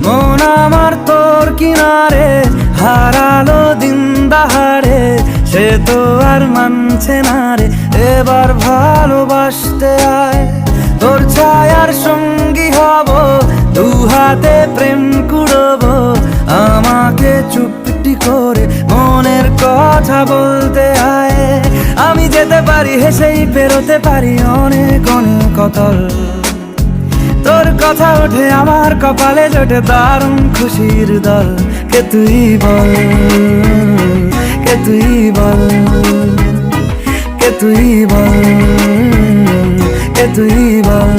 মন আমার তোর কিনারে হারালো দিন দাহারে, সে তো আর মানছে না রে, এবার ভালোবাসতে আয়। তোর ছায়ার সঙ্গী হব, দু হাতে প্রেম কুড়বো, আমাকে চুপটি করে মনের কথা বলতে আয়। আমি যেতে পারি হেসেই পেরোতে পারি অনেক অনেক অতল, তোর কথা ওঠে আমার কপালে জোটে দারুণ খুশির দল। কে তুই বল, কে তুই বল, কে তুই বল, কে তুই বল।